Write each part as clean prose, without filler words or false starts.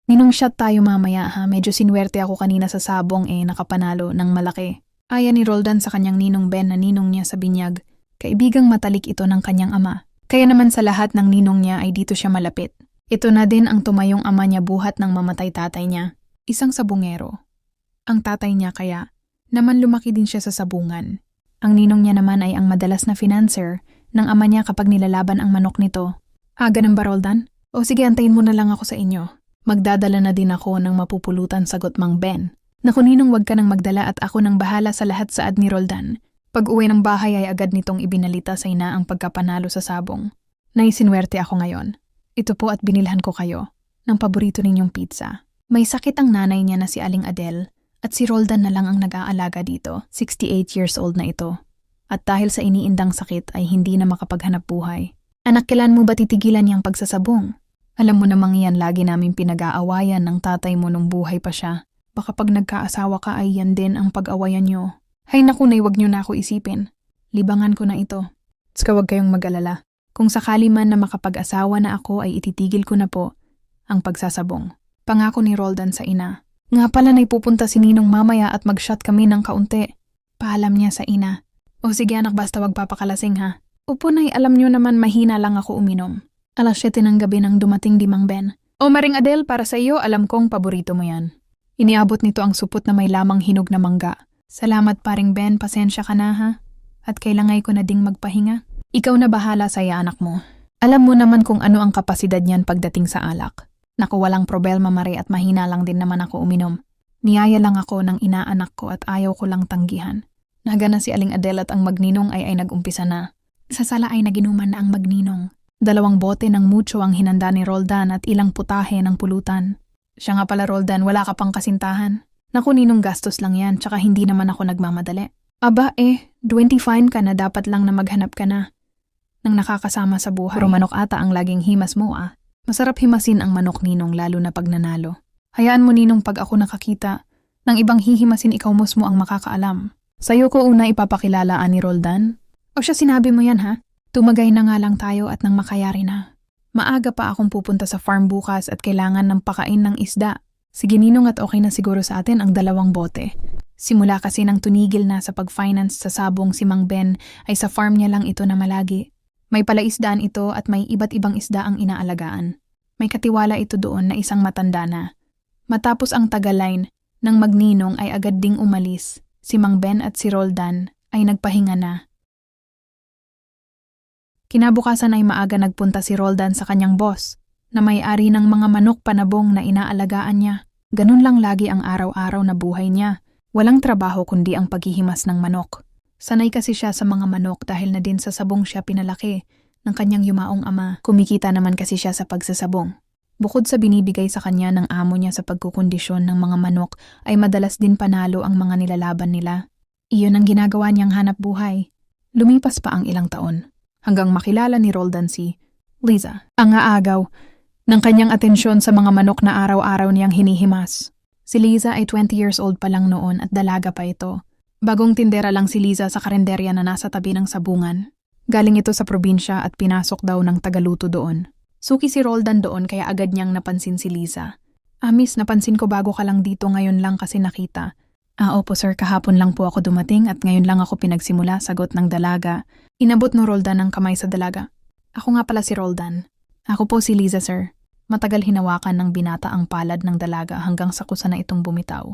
Ninong shot tayo mamaya ha, medyo sinwerte ako kanina sa sabong nakapanalo ng malaki. Aya ni Roldan sa kanyang ninong Ben na ninong niya sa binyag. Kaibigang matalik ito ng kanyang ama. Kaya naman sa lahat ng ninong niya ay dito siya malapit. Ito na din ang tumayong ama niya buhat ng mamatay tatay niya. Isang sabungero. Ang tatay niya kaya, naman lumaki din siya sa sabungan. Ang ninong niya naman ay ang madalas na financer ng ama niya kapag nilalaban ang manok nito. Ganun ba Roldan? O sige, antayin mo na lang ako sa inyo. Magdadala na din ako ng mapupulutan, sagot Mang Ben. Naku ninong, wag ka nang magdala at ako nang bahala sa lahat, saad ni Roldan. Pag uwi ng bahay ay agad nitong ibinalita sa ina ang pagkapanalo sa sabong. Naisinwerte ako ngayon. Ito po at binilhan ko kayo ng paborito ninyong pizza. May sakit ang nanay niya na si Aling Adele at si Roldan na lang ang nag-aalaga dito. 68 years old na ito. At dahil sa iniindang sakit ay hindi na makapaghanap buhay. Anak, kailan mo ba titigilan niyang pagsasabong? Alam mo namang yan lagi namin pinag-aawayan ng tatay mo nung buhay pa siya. Baka pag nagkaasawa ka ay yan din ang pag-awayan niyo. Hay naku, nay, wag niyo na ako isipin. Libangan ko na ito. Tska, wag kayong mag-alala. Kung sakali man na makapag-asawa na ako ay ititigil ko na po ang pagsasabong. Pangako ni Roldan sa ina. Nga pala, nay, pupunta si Ninong mamaya at mag-shot kami ng kaunti. Paalam niya sa ina. O sige anak, basta wag papakalasing ha. Opo nay, alam niyo naman mahina lang ako uminom. Alas 7 ng gabi nang dumating di Mang Ben. O Maring Adele, para sa iyo, alam kong paborito mo yan. Iniabot nito ang supot na may lamang hinog na mangga. Salamat paring Ben, pasensya ka na ha. At kailangan ko na ding magpahinga. Ikaw na bahala sa anak mo. Alam mo naman kung ano ang kapasidad niyan pagdating sa alak. Naku, walang problema Mare, at mahina lang din naman ako uminom. Niyaya lang ako ng inaanak ko at ayaw ko lang tanggihan. Nagana si Aling Adele at ang magninong ay nag-umpisa na. Sa sala ay naginuman na ang magninong. 2 bote ng mucho ang hinanda ni Roldan at ilang putahe ng pulutan. Siya nga pala Roldan, wala ka pang kasintahan. Naku ninong, gastos lang yan, tsaka hindi naman ako nagmamadali. Aba 25 ka na, dapat lang na maghanap ka na nang nakakasama sa buhay. Pero manok ata ang laging himas mo Masarap himasin ang manok ninong, lalo na pag nanalo. Hayaan mo ninong, pag ako nakakita ng ibang hihimasin, ikaw mismo ang makakaalam. Sa'yo ko una ipapakilala ni Roldan. O siya, sinabi mo yan ha? Tumagay na nga lang tayo at nang makayari na. Maaga pa akong pupunta sa farm bukas at kailangan ng pakain ng isda. Sige ninong, at okay na siguro sa atin ang 2 bote. Simula kasi nang tunigil na sa pag-finance sa sabong si Mang Ben ay sa farm niya lang ito na malagi. May palaisdaan ito at may iba't ibang isda ang inaalagaan. May katiwala ito doon na isang matanda na. Matapos ang tagaline ng magninong ay agad ding umalis. Si Mang Ben at si Roldan ay nagpahinga na. Kinabukasan ay maaga nagpunta si Roldan sa kanyang boss na may-ari ng mga manok panabong na inaalagaan niya. Ganun lang lagi ang araw-araw na buhay niya. Walang trabaho kundi ang paghihimas ng manok. Sanay kasi siya sa mga manok dahil na din sa sabong siya pinalaki ng kanyang yumaong ama. Kumikita naman kasi siya sa pagsasabong. Bukod sa binibigay sa kanya ng amo niya sa pagkukondisyon ng mga manok ay madalas din panalo ang mga nilalaban nila. Iyon ang ginagawa niyang hanap buhay. Lumipas pa ang ilang taon hanggang makilala ni Roldan si Liza, ang aagaw ng kanyang atensyon sa mga manok na araw-araw niyang hinihimas. Si Liza ay 20 years old pa lang noon at dalaga pa ito. Bagong tindera lang si Liza sa karenderya na nasa tabi ng sabungan. Galing ito sa probinsya at pinasok daw ng tagaluto doon. Suki si Roldan doon kaya agad niyang napansin si Liza. Miss, napansin ko bago ka lang dito, ngayon lang kasi nakita. Opo sir, kahapon lang po ako dumating at ngayon lang ako pinagsimula, sagot ng dalaga. Inabot no Roldan ang kamay sa dalaga. Ako nga pala si Roldan. Ako po si Liza sir. Matagal hinawakan ng binata ang palad ng dalaga hanggang sa kusa na itong bumitaw.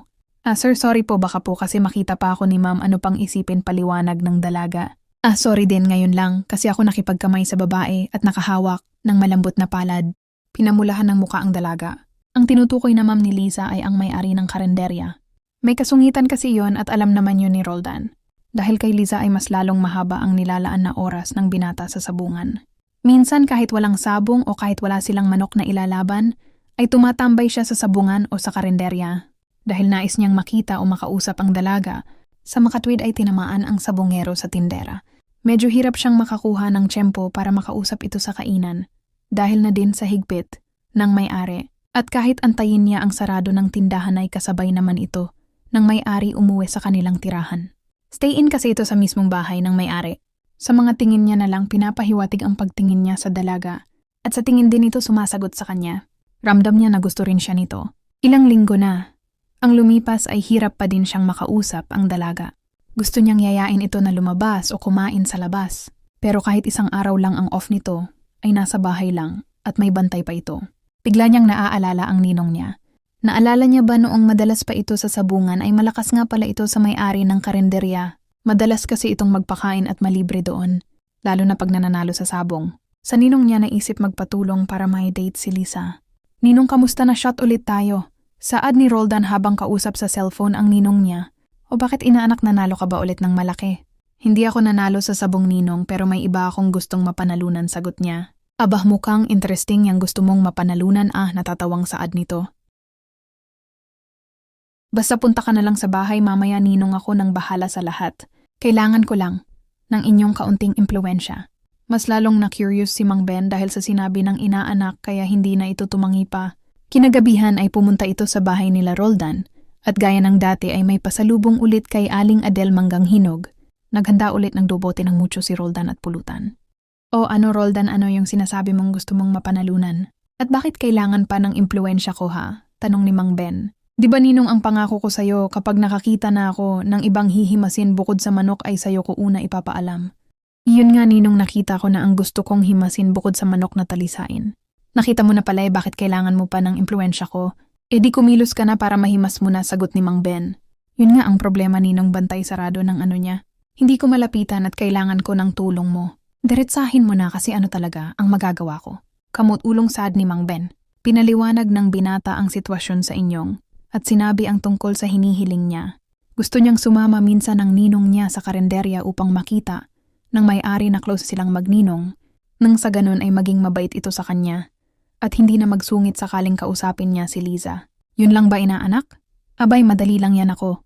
Sir, sorry po, baka po kasi makita pa ako ni ma'am, ano pang isipin, paliwanag ng dalaga. Sorry din, ngayon lang kasi ako nakipagkamay sa babae at nakahawak ng malambot na palad. Pinamulahan ng muka ang dalaga. Ang tinutukoy na ma'am ni Liza ay ang may-ari ng karenderya. May kasungitan kasi yon at alam naman yun ni Roldan. Dahil kay Liza ay mas lalong mahaba ang nilalaan na oras ng binata sa sabungan. Minsan kahit walang sabong o kahit wala silang manok na ilalaban, ay tumatambay siya sa sabungan o sa karenderya. Dahil nais niyang makita o makausap ang dalaga, sa makatwid ay tinamaan ang sabongero sa tindera. Medyo hirap siyang makakuha ng tiyempo para makausap ito sa kainan, dahil na din sa higpit ng may-ari. At kahit antayin niya ang sarado ng tindahan ay kasabay naman ito ng may-ari umuwi sa kanilang tirahan. Stay-in kasi ito sa mismong bahay ng may-ari. Sa mga tingin niya na lang pinapahiwatig ang pagtingin niya sa dalaga at sa tingin din ito sumasagot sa kanya. Ramdam niya na gusto rin siya nito. Ilang linggo na. Ang lumipas ay hirap pa din siyang makausap ang dalaga. Gusto niyang yayain ito na lumabas o kumain sa labas. Pero kahit isang araw lang ang off nito, ay nasa bahay lang at may bantay pa ito. Bigla niyang naaalala ang ninong niya. Naalala niya ba noong madalas pa ito sa sabungan ay malakas nga pala ito sa may-ari ng karenderya. Madalas kasi itong magpakain at malibre doon, lalo na pag nananalo sa sabong. Sa ninong niya naisip magpatulong para may date si Lisa. Ninong, kamusta na, shot ulit tayo? Saad ni Roldan habang kausap sa cellphone ang ninong niya. O bakit inaanak, nanalo ka ba ulit ng malaki? Hindi ako nanalo sa sabong, ninong, pero may iba akong gustong mapanalunan, sagot niya. Abah, mukhang interesting yang gusto mong mapanalunan, natatawang saad nito. Basta punta ka na lang sa bahay mamaya, ninong, ako nang bahala sa lahat. Kailangan ko lang ng inyong kaunting impluwensya. Mas lalong na-curious si Mang Ben dahil sa sinabi ng inaanak kaya hindi na ito tumangi pa. Kinagabihan ay pumunta ito sa bahay nila Roldan at gaya ng dati ay may pasalubong ulit kay Aling Adel manggang hinog. Naghanda ulit ng dubote ng mucho si Roldan at pulutan. O ano Roldan, ano yung sinasabi mong gusto mong mapanalunan? At bakit kailangan pa ng impluwensya ko ha? Tanong ni Mang Ben. Di ba, ninong, ang pangako ko sa'yo kapag nakakita na ako ng ibang hihimasin bukod sa manok ay sa'yo ko una ipapaalam. Iyon nga, ninong, nakita ko na ang gusto kong himasin bukod sa manok na talisain. Nakita mo na pala bakit kailangan mo pa ng impluwensya ko? Di kumilos ka na para mahimas mo na, sagot ni Mang Ben. Yun nga ang problema, ninong, bantay sarado ng ano niya. Hindi ko malapitan at kailangan ko ng tulong mo. Diretsahin mo na kasi ano talaga ang magagawa ko. Kamot ulong saad ni Mang Ben. Pinaliwanag ng binata ang sitwasyon sa inyong at sinabi ang tungkol sa hinihiling niya. Gusto niyang sumama minsan ng ninong niya sa karenderya upang makita nang may-ari na close silang magninong, nang sa ganun ay maging mabait ito sa kanya at hindi na magsungit sakaling kausapin niya si Liza. Yun lang ba, inaanak? Abay, madali lang yan ako.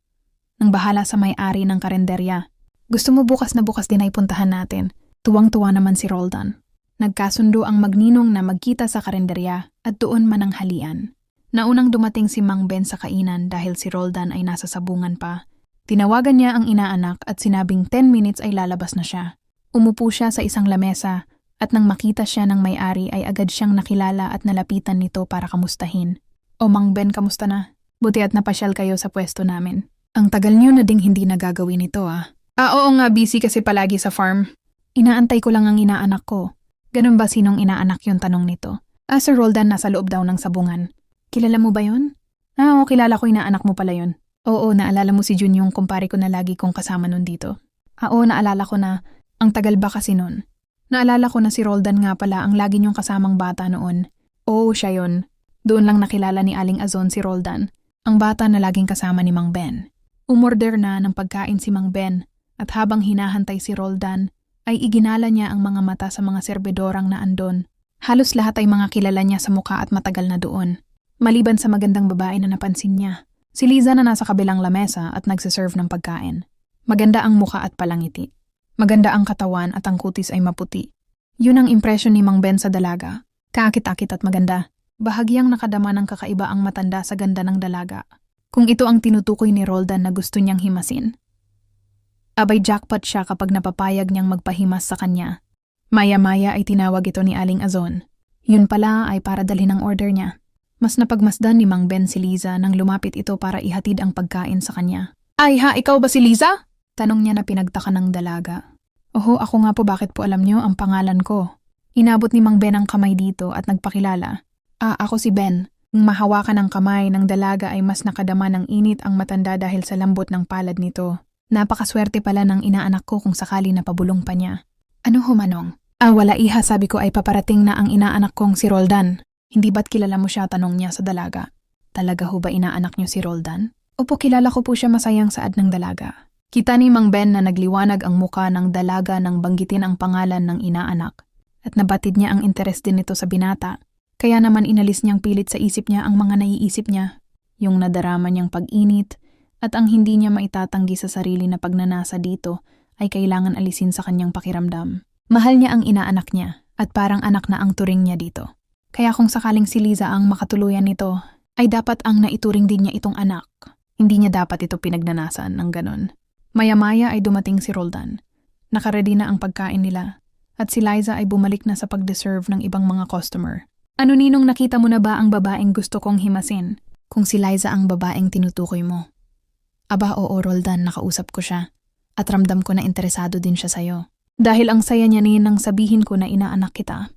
Nang bahala sa may-ari ng karenderya. Gusto mo bukas na bukas din ay puntahan natin. Tuwang-tuwa naman si Roldan. Nagkasundo ang magninong na magkita sa karenderya at doon mananghalian. Naunang dumating si Mang Ben sa kainan dahil si Roldan ay nasa sabungan pa. Tinawagan niya ang inaanak at sinabing 10 minutes ay lalabas na siya. Umupo siya sa isang lamesa at nang makita siya ng may-ari ay agad siyang nakilala at nalapitan nito para kamustahin. O Mang Ben, kamusta na? Buti at napasyal kayo sa pwesto namin. Ang tagal niyo na ding hindi nagagawin ito oo nga, busy kasi palagi sa farm. Inaantay ko lang ang inaanak ko. Ganun ba, sinong inaanak yung tanong nito? Sir Roldan, nasa loob daw ng sabungan. Kilala mo ba yun? Oo, kilala ko, inaanak mo pala yun. Oo, naalala mo si Jun, yung kumpare ko na lagi kong kasama nun dito. Oo, naalala ko na. Ang tagal ba kasi nun? Naalala ko na si Roldan nga pala ang lagi niyong kasamang bata noon. Oo, siya yun. Doon lang nakilala ni Aling Azon si Roldan, ang bata na laging kasama ni Mang Ben. Umorder na ng pagkain si Mang Ben at habang hinahantay si Roldan, ay iginala niya ang mga mata sa mga serbedorang na andon. Halos lahat ay mga kilala niya sa mukha at matagal na doon. Maliban sa magandang babae na napansin niya. Si Liza na nasa kabilang lamesa at nagsiserve ng pagkain. Maganda ang mukha at palangiti. Maganda ang katawan at ang kutis ay maputi. Yun ang impresyon ni Mang Ben sa dalaga. Kaakit-akit at maganda. Bahagyang nakadama ng kakaiba ang matanda sa ganda ng dalaga. Kung ito ang tinutukoy ni Roldan na gusto niyang himasin. Abay, jackpot siya kapag napapayag niyang magpahimas sa kanya. Maya-maya ay tinawag ito ni Aling Azon. Yun pala ay para dalhin ang order niya. Mas napagmasdan ni Mang Ben si Liza nang lumapit ito para ihatid ang pagkain sa kanya. Ay ikaw ba si Liza? Tanong niya na pinagtaka ng dalaga. Oho, ako nga po, bakit po alam niyo ang pangalan ko? Inabot ni Mang Ben ang kamay dito at nagpakilala. Ako si Ben. Nang mahawakan ang kamay ng dalaga ay mas nakadama ng init ang matanda dahil sa lambot ng palad nito. Napakaswerte pala ng inaanak ko kung sakali na pabulong pa niya. Ano ho, Manong? Wala, iha, sabi ko ay paparating na ang inaanak kong si Roldan. Hindi ba't kilala mo siya, tanong niya sa dalaga. Talaga ho ba inaanak niyo si Roldan? Opo, kilala ko po siya, masayang saad ng dalaga. Kita ni Mang Ben na nagliwanag ang muka ng dalaga nang banggitin ang pangalan ng inaanak. At nabatid niya ang interes din nito sa binata. Kaya naman inalis niyang pilit sa isip niya ang mga naiisip niya. Yung nadarama niyang pag-init at ang hindi niya maitatanggi sa sarili na pagnanasa dito ay kailangan alisin sa kanyang pakiramdam. Mahal niya ang inaanak niya at parang anak na ang turing niya dito. Kaya kung sakaling si Liza ang makatuluyan nito, ay dapat ang naituring din niya itong anak. Hindi niya dapat ito pinagnanasan ng ganon. Maya-maya ay dumating si Roldan. Nakaredy na ang pagkain nila at si Liza ay bumalik na sa pag-deserve ng ibang mga customer. Ano ninong, nakita mo na ba ang babaeng gusto kong himasin? Kung si Liza ang babaeng tinutukoy mo. Aba oo Roldan, nakausap ko siya. At ramdam ko na interesado din siya sa'yo. Dahil ang saya niya nang sabihin ko na inaanak kita.